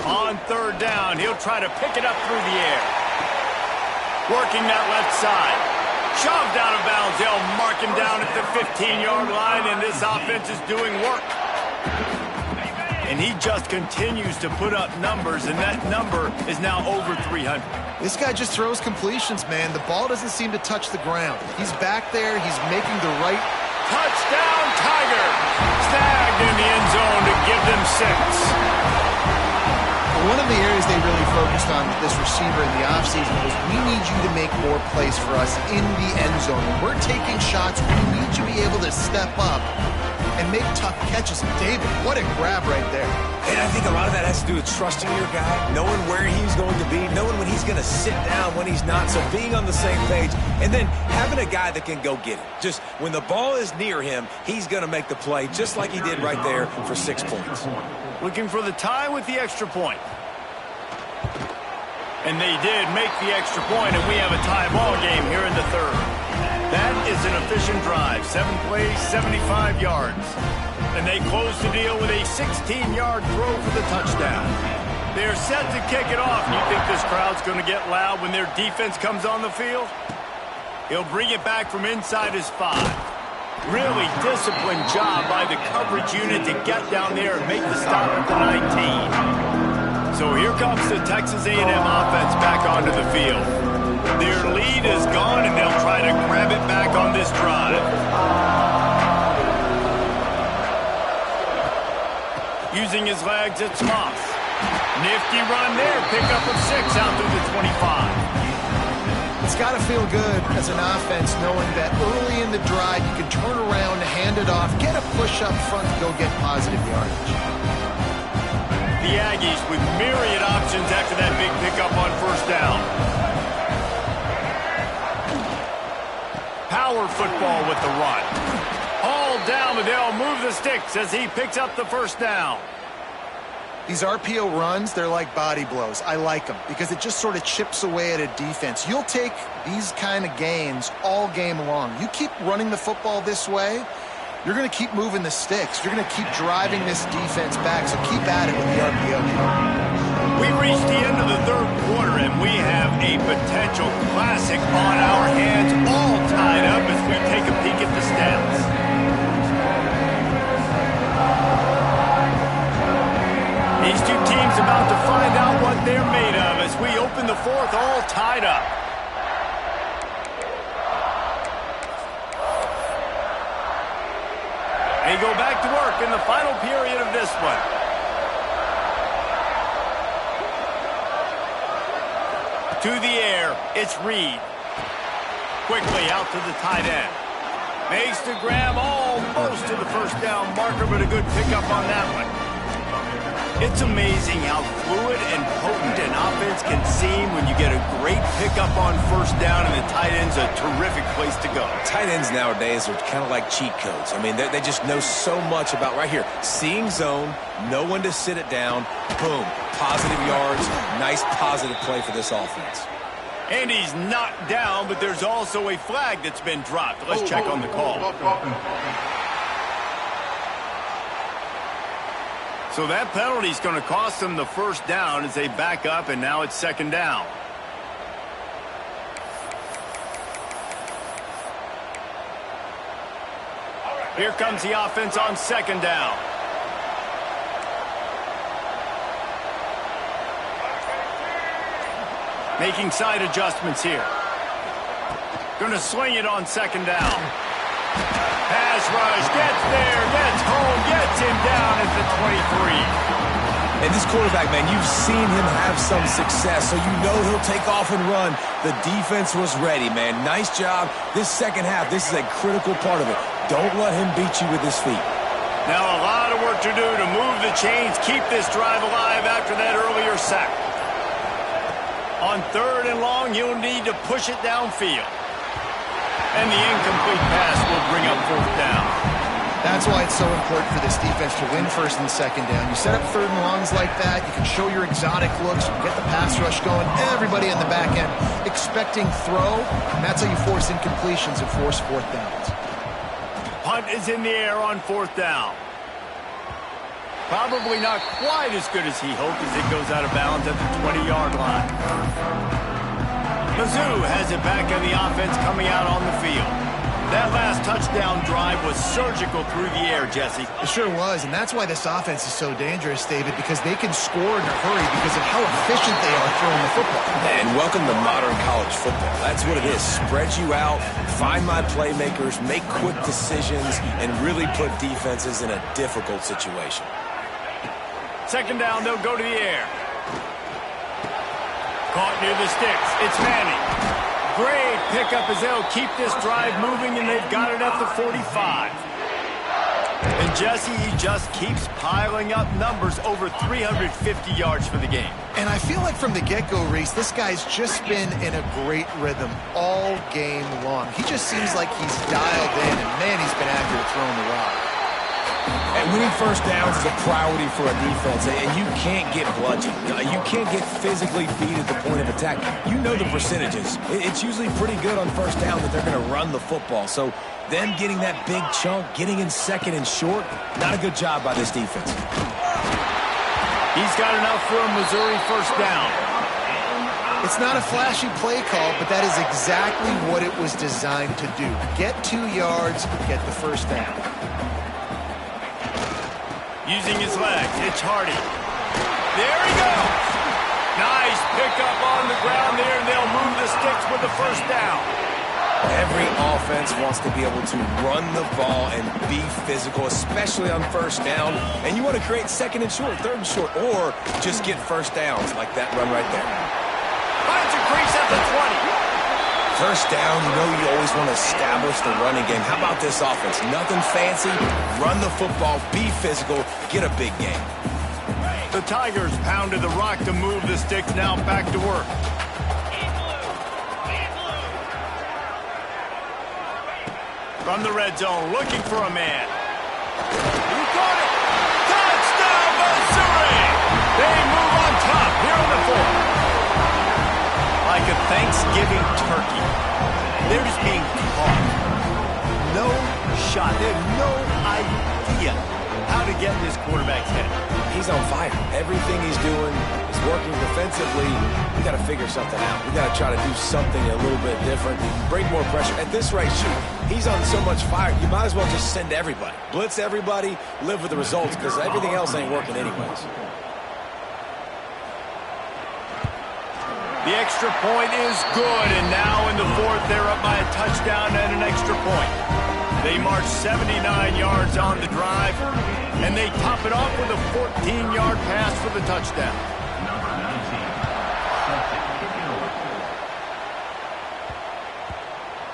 A: On third down, he'll try to pick it up through the air. Working that left side. Shoved out of bounds. They'll mark him down at the 15-yard line, and this offense is doing work. And he just continues to put up numbers, and that number is now over 300.
C: This guy just throws completions, man. The ball doesn't seem to touch the ground. He's back there. He's making the right.
A: Touchdown, Tiger! Snagged in the end zone to give them 6.
C: One of the areas they really focused on with this receiver in the offseason was we need you to make more plays for us in the end zone. When we're taking shots, we need you to be able to step up and make tough catches. David, what a grab right there.
B: And I think a lot of that has to do with trusting your guy, knowing where he's going to be, knowing when he's going to sit down, when he's not, so being on the same page, and then having a guy that can go get it. Just when the ball is near him, he's going to make the play just like he did right there for 6 points.
A: Looking for the tie with the extra point. And they did make the extra point, and we have a tie ball game here in the third. That is an efficient drive. 7 plays, 75 yards. And they close the deal with a 16-yard throw for the touchdown. They're set to kick it off. You think this crowd's going to get loud when their defense comes on the field? He'll bring it back from inside his 5. Really disciplined job by the coverage unit to get down there and make the stop at the 19. So here comes the Texas A&M offense back onto the field. Their lead is gone, and they'll try to grab it back on this drive. Using his legs, it's Moss. Nifty run there, pickup of 6 out to the 25.
C: It's got to feel good as an offense knowing that early in the drive you can turn around, hand it off, get a push up front to go get positive yardage.
A: The Aggies with myriad options after that big pickup on first down. Power football with the run. All down, but they'll move the sticks as he picks up the first down.
C: These RPO runs, they're like body blows. I like them because it just sort of chips away at a defense. You'll take these kind of gains all game long. You keep running the football this way, you're going to keep moving the sticks. You're going to keep driving this defense back, so keep at it with the RPO.
A: We've reached the end of the third quarter, and we have a potential classic on our hands, all tied up as we take a peek at the stats. These two teams about to find out what they're made of as we open the fourth, all tied up. They go back to work in the final period of this one. To the air, it's Reed. Quickly out to the tight end. Makes the grab almost to the first down marker, but a good pickup on that one. It's amazing how fluid and potent an offense can seem when you get a great pickup on first down, and the tight end's a terrific place to go.
B: Tight ends nowadays are kind of like cheat codes. I mean, they just know so much about right here. Seeing zone, know when to sit it down, boom, positive yards, nice positive play for this offense.
A: And he's knocked down, but there's also a flag that's been dropped. Let's check on the call. So that penalty is going to cost them the first down as they back up, and now it's second down. Here comes the offense on second down. Making side adjustments here. Going to sling it on second down. Pass pass rush. Gets there, gets home, gets him down at the 23.
B: And this quarterback, man, you've seen him have some success, so you know he'll take off and run. The defense was ready, man. Nice job. This second half, this is a critical part of it. Don't let him beat you with his feet.
A: Now a lot of work to do to move the chains, keep this drive alive after that earlier sack. On 3rd and long, he'll need to push it downfield. And the incomplete pass will bring up 4th down.
C: That's why it's so important for this defense to win 1st and 2nd down. You set up 3rd and longs like that, you can show your exotic looks, you can get the pass rush going, everybody in the back end expecting throw, and that's how you force incompletions and force 4th downs.
A: Punt is in the air on 4th down. Probably not quite as good as he hoped as it goes out of bounds at the 20-yard line. Mizzou has it back in the offense coming out on the field. That last touchdown drive was surgical through the air, Jesse.
C: It sure was, and that's why this offense is so dangerous, David, because they can score in a hurry because of how efficient they are throwing the football.
B: And welcome to modern college football. That's what it is. Spread you out, find my playmakers, make quick decisions, and really put defenses in a difficult situation.
A: 2nd down, they'll go to the air. Caught near the sticks. It's Manning. Great pickup as they'll keep this drive moving, and they've got it at the 45. And Jesse, he just keeps piling up numbers, over 350 yards for the game.
C: And I feel like from the get-go, Reese, this guy's just been in a great rhythm all game long. He just seems like he's dialed in, and man, he's been accurate throwing the rock.
B: And winning 1st downs is a priority for a defense, and you can't get bludgeoned. You can't get physically beat at the point of attack. You know the percentages. It's usually pretty good on 1st down that they're going to run the football. So them getting that big chunk, getting in 2nd and short, not a good job by this defense.
A: He's got enough for a Missouri 1st down.
C: It's not a flashy play call, but that is exactly what it was designed to do. Get 2 yards, get the 1st down.
A: Using his legs, it's Hardy. There he goes. Nice pickup on the ground there, and they'll move the sticks with the 1st down.
B: Every offense wants to be able to run the ball and be physical, especially on 1st down. And you want to create 2nd and short, 3rd and short, or just get 1st downs like that run right there.
A: Finds a crease at the 20.
B: 1st down, you know you always want to establish the running game. How about this offense? Nothing fancy. Run the football, be physical, get a big game.
A: The Tigers pounded the rock to move the sticks, now back to work. From the red zone, looking for a man. He caught it! Touchdown, Missouri! They move on top here in the 4th. Like a Thanksgiving turkey. They're just being caught. No shot. They have no idea how to get in this quarterback's head.
B: He's on fire. Everything he's doing is working defensively. We got to figure something out. We got to try to do something a little bit different. Bring more pressure. At this rate, shoot, he's on so much fire. You might as well just send everybody. Blitz everybody, live with the results, because everything else ain't working anyways.
A: The extra point is good, and now in the 4th, they're up by a touchdown and an extra point. They march 79 yards on the drive, and they top it off with a 14-yard pass for the touchdown.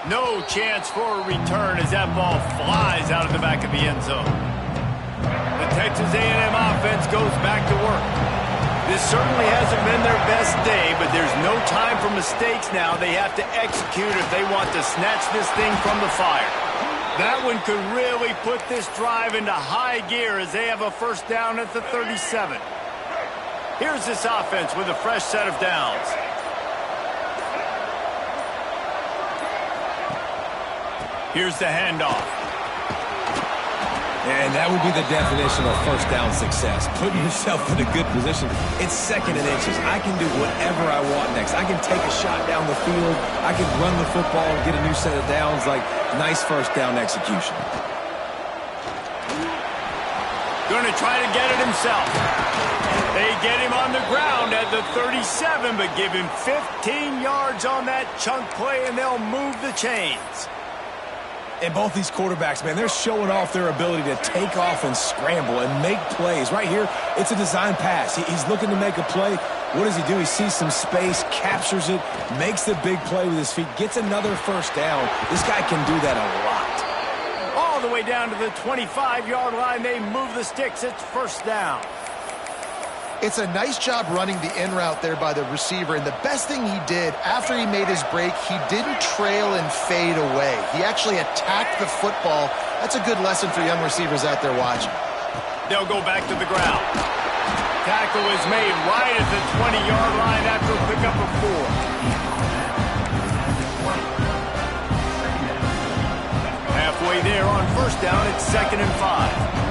A: No chance for a return as that ball flies out of the back of the end zone. The Texas A&M offense goes back to work. This certainly hasn't been their best day, but there's no time for mistakes now. They have to execute if they want to snatch this thing from the fire. That one could really put this drive into high gear as they have a 1st down at the 37. Here's this offense with a fresh set of downs. Here's the handoff.
B: And that would be the definition of 1st down success. Putting yourself in a good position. It's 2nd and inches. I can do whatever I want next. I can take a shot down the field. I can run the football and get a new set of downs. Like, nice 1st down execution.
A: Going to try to get it himself. They get him on the ground at the 37, but give him 15 yards on that chunk play, and they'll move the chains.
B: And both these quarterbacks, man, they're showing off their ability to take off and scramble and make plays. Right here, it's a design pass. He's looking to make a play. What does he do? He sees some space, captures it, makes the big play with his feet, gets another first down. This guy can do that a lot.
A: All the way down to the 25-yard line. They move the sticks. It's first down.
C: It's a nice job running the in route there by the receiver, and the best thing he did after he made his break, he didn't trail and fade away. He actually attacked the football. That's a good lesson for young receivers out there watching.
A: They'll go back to the ground. Tackle is made right at the 20-yard line after a pickup of 4. Halfway there on first down, it's 2nd and 5.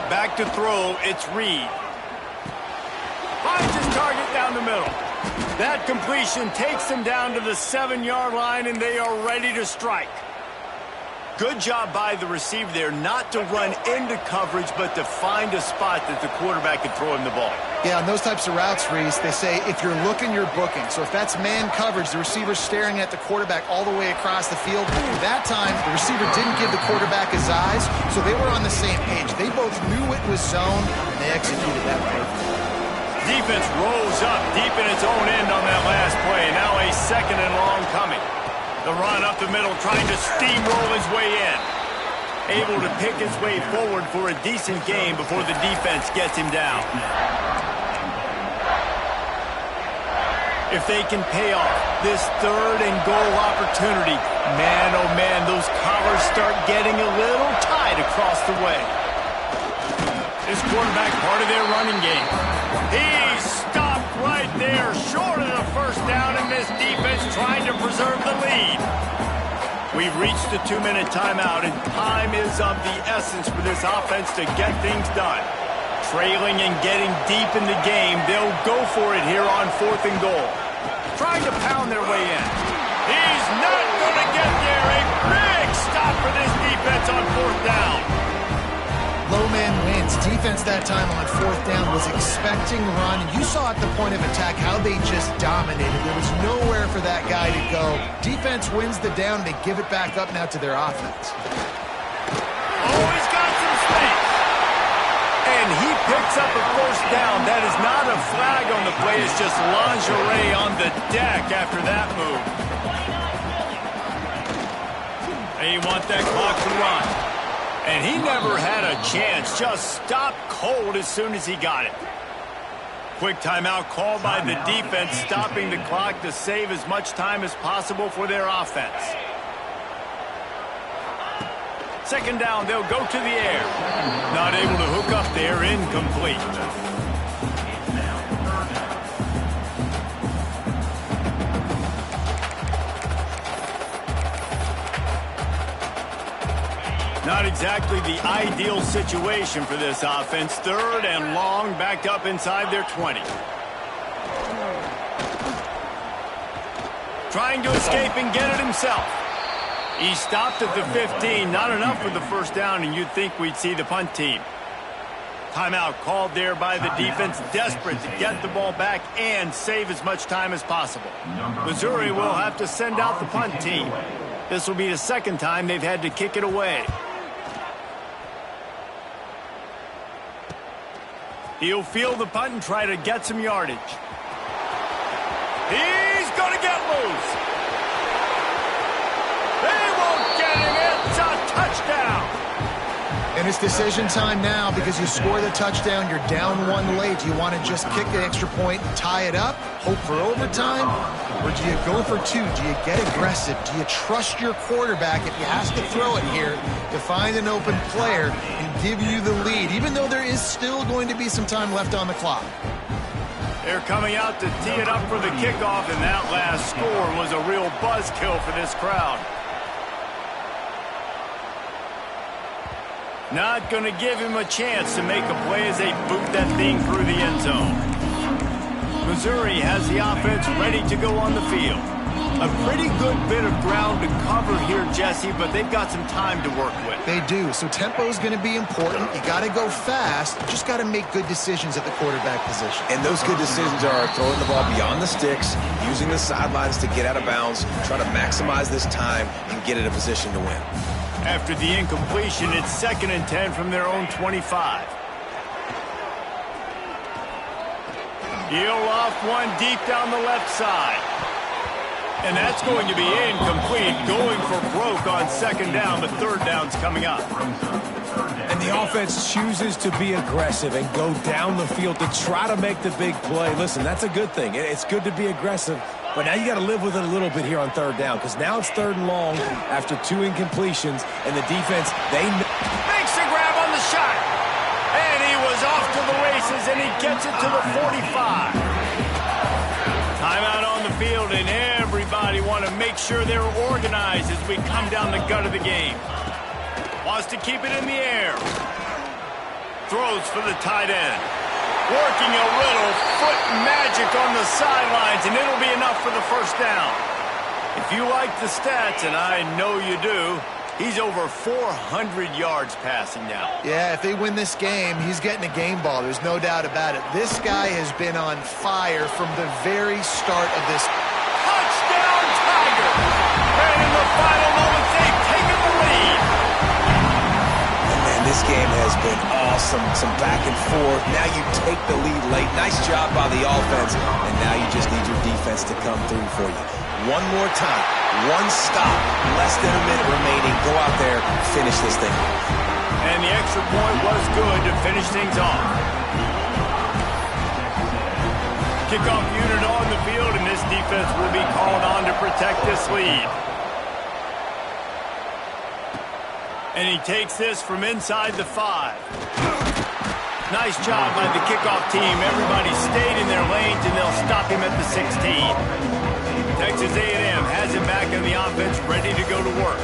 A: Back to throw, it's Reed. Finds his target down the middle. That completion takes them down to the 7-yard line, and they are ready to strike. Good job by the receiver there not to run into coverage, but to find a spot that the quarterback can throw him the ball.
C: Yeah, on those types of routes, Reese, they say if you're looking, you're booking. So if that's man coverage, the receiver's staring at the quarterback all the way across the field. That time, the receiver didn't give the quarterback his eyes, so they were on the same page. They both knew it was zone, and they executed that perfectly.
A: Defense rolls up deep in its own end on that last play. Now a 2nd and long coming. The run up the middle, trying to steamroll his way in. Able to pick his way forward for a decent gain before the defense gets him down. If they can pay off this 3rd and goal opportunity, man, oh man, those collars start getting a little tight across the way. This quarterback part of their running game. He's stopped right there, short of the first down, and this defense trying to preserve the lead. We've reached the 2-minute timeout, and time is of the essence for this offense to get things done. Trailing and getting deep in the game, they'll go for it here on 4th and goal. Trying to pound their way in. He's not going to get there. A big stop for this defense on 4th down.
C: Low man wins. Defense that time on 4th down was expecting run. You saw at the point of attack how they just dominated. There was nowhere for that guy to go. Defense wins the down. They give it back up now to their offense.
A: Oh, he's got some space. And he picks up a first down. That is not a flag on the play. It's just lingerie on the deck after that move. They want that clock to run. And he never had a chance. Just stopped cold as soon as he got it. Quick timeout called by the defense, stopping the clock to save as much time as possible for their offense. 2nd down, they'll go to the air. Not able to hook up there, incomplete. Not exactly the ideal situation for this offense. 3rd and long, backed up inside their 20. Trying to escape and get it himself. He stopped at the 15. Not enough for the first down, and you'd think we'd see the punt team. Timeout called there by the defense, desperate to get the ball back and save as much time as possible. Missouri will have to send out the punt team. This will be the 2nd time they've had to kick it away. He'll field the punt and try to get some yardage. He's going to get loose. They won't get him. It's a touchdown.
C: And it's decision time now because you score the touchdown, you're down 1 late. Do you want to just kick the extra point, tie it up, hope for overtime? Or do you go for 2? Do you get aggressive? Do you trust your quarterback if he has to throw it here to find an open player and give you the lead, even though there is still going to be some time left on the clock?
A: They're coming out to tee it up for the kickoff, and that last score was a real buzzkill for this crowd. Not going to give him a chance to make a play as they boot that thing through the end zone. Missouri has the offense ready to go on the field. A pretty good bit of ground to cover here, Jesse, but they've got some time to work with.
C: They do, so tempo is going to be important. You got to go fast. You just got to make good decisions at the quarterback position.
B: And those good decisions are throwing the ball beyond the sticks, using the sidelines to get out of bounds, trying to maximize this time and get in a position to win.
A: After the incompletion, it's 2nd and 10 from their own 25. Heel off one deep down the left side. And that's going to be incomplete, going for broke on 2nd down, but 3rd down's coming up.
B: And the offense chooses to be aggressive and go down the field to try to make the big play. Listen, that's a good thing. It's good to be aggressive, but now you got to live with it a little bit here on 3rd down, because now it's 3rd and long after 2 incompletions, and the defense, they
A: makes the grab on the shot. And he was off to the races, and he gets it to the 45. Timeout on the field, and everybody want to make sure they're organized as we come down the gut of the game. Wants to keep it in the air. Throws for the tight end. Working a little foot magic on the sidelines, and it'll be enough for the 1st down. If you like the stats, and I know you do, he's over 400 yards passing now.
C: Yeah, if they win this game, he's getting a game ball. There's no doubt about it. This guy has been on fire from the very start of this.
A: Touchdown, Tiger! And in the final moments, they've taken the lead.
B: And man, this game has been awesome. Some back and forth. Now you take the lead late. Nice job by the offense. And now you just need your defense to come through for you. One more time. One stop. Less than a minute remaining. Go out there, finish this thing off.
A: And the extra point was good to finish things off. Kickoff unit on the field, and this defense will be called on to protect this lead. And he takes this from inside the 5. Nice job by the kickoff team. Everybody stayed in their lanes, and they'll stop him at the 16. Texas A&M has him back in the offense, ready to go to work.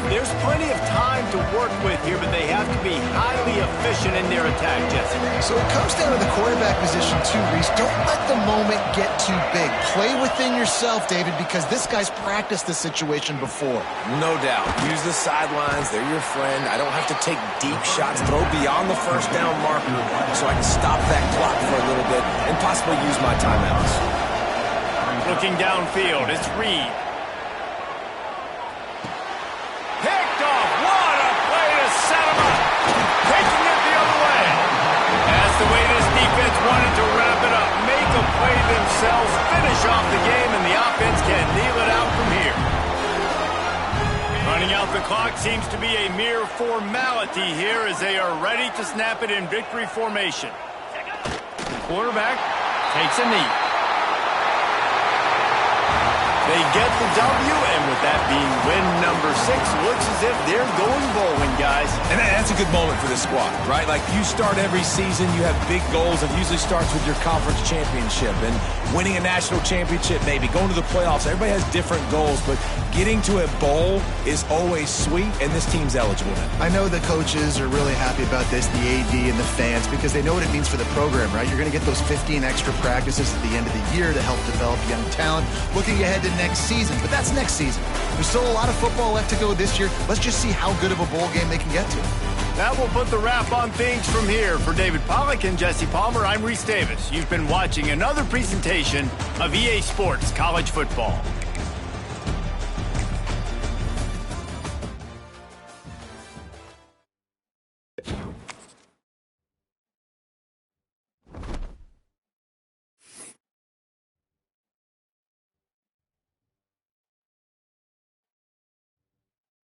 A: There's plenty of time to work with here, but they have to be highly efficient in their attack, Jesse.
C: So it comes down to the quarterback position too, Reese. Don't let the moment get too big. Play within yourself, David, because this guy's practiced this situation before.
B: No doubt. Use the sidelines. They're your friend. I don't have to take deep shots. Throw beyond the 1st down marker so I can stop that clock for a little bit and possibly use my timeouts.
A: Looking downfield, it's Reed. Picked off. What a play to set him up. Taking it the other way. That's the way this defense wanted to wrap it up. Make a play themselves, finish off the game, and the offense can kneel it out from here. Running out the clock seems to be a mere formality here as they are ready to snap it in victory formation. Quarterback takes a knee. They get the W, and with that being win number 6, looks as if they're going bowling, guys.
B: And that's a good moment for this squad, right? Like, you start every season, you have big goals. It usually starts with your conference championship and winning a national championship, maybe going to the playoffs. Everybody has different goals, but getting to a bowl is always sweet, and this team's eligible now.
C: I know the coaches are really happy about this, the AD and the fans, because they know what it means for the program, right? You're going to get those 15 extra practices at the end of the year to help develop young talent. Looking ahead to next season, but that's next season. There's still a lot of football left to go this year. Let's just see how good of a bowl game they can get to.
A: That will put the wrap on things from here. For David Pollack and Jesse Palmer, I'm Reese Davis. You've been watching another presentation of EA Sports College Football.